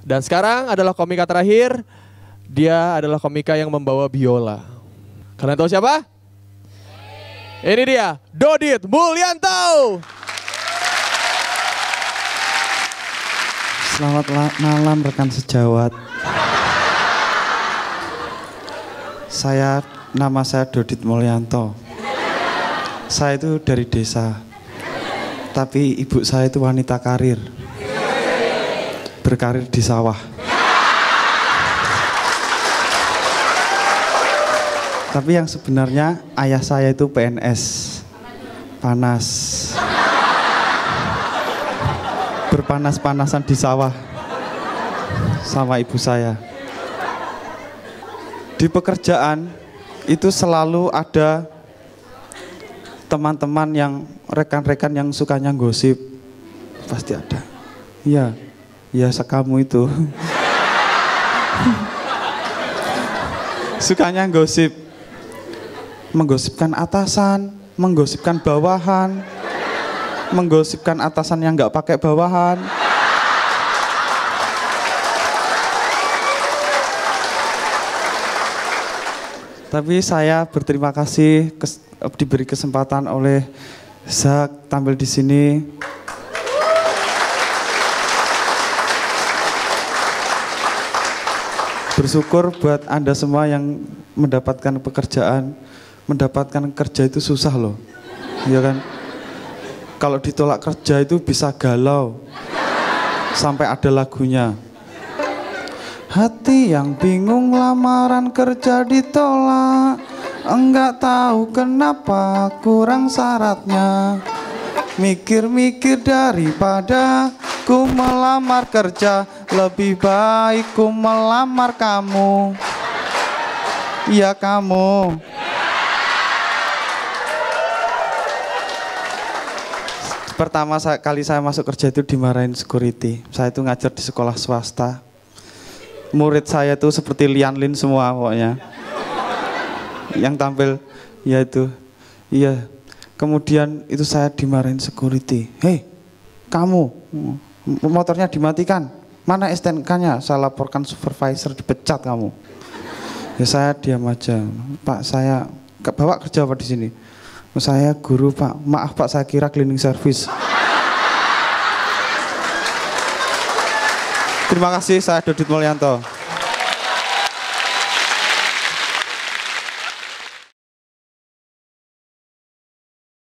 Dan sekarang adalah komika terakhir. Dia adalah komika yang membawa biola. Kalian tahu siapa? Ini dia, Dodit Mulyanto. Selamat malam rekan sejawat. Nama saya Dodit Mulyanto. Saya itu dari desa. Tapi ibu saya itu wanita karir. Berkarir di sawah. Tapi yang sebenarnya ayah saya itu PNS. Panas. Berpanas-panasan di sawah sama ibu saya. Di pekerjaan itu selalu ada teman-teman yang rekan-rekan yang sukanya gosip. Pasti ada. Iya, ya sekamu itu. Sukanya gosip. Menggosipkan atasan, menggosipkan bawahan, menggosipkan atasan yang nggak pakai bawahan. Tapi saya berterima kasih diberi kesempatan oleh Zak tampil di sini. Bersyukur buat Anda semua yang mendapatkan pekerjaan. Mendapatkan kerja itu susah loh, ya kan? Kalau ditolak kerja itu bisa galau. Sampai ada lagunya. Hati yang bingung lamaran kerja ditolak, enggak tahu kenapa kurang syaratnya. Mikir-mikir daripada ku melamar kerja, lebih baik ku melamar kamu. Iya kamu. Pertama kali saya masuk kerja itu dimarahin security. Saya itu ngajar di sekolah swasta. Murid saya itu seperti Lian Lin semua pokoknya. Yang tampil ya itu. Iya. Kemudian itu saya dimarahin security. Hei, kamu motornya dimatikan. Mana STNK-nya? Saya laporkan supervisor, dipecat kamu. Ya saya diam aja. Pak, saya bawa kerja apa di sini? Saya guru Pak, maaf Pak saya kira cleaning service. Terima kasih, saya Dodit Mulyanto.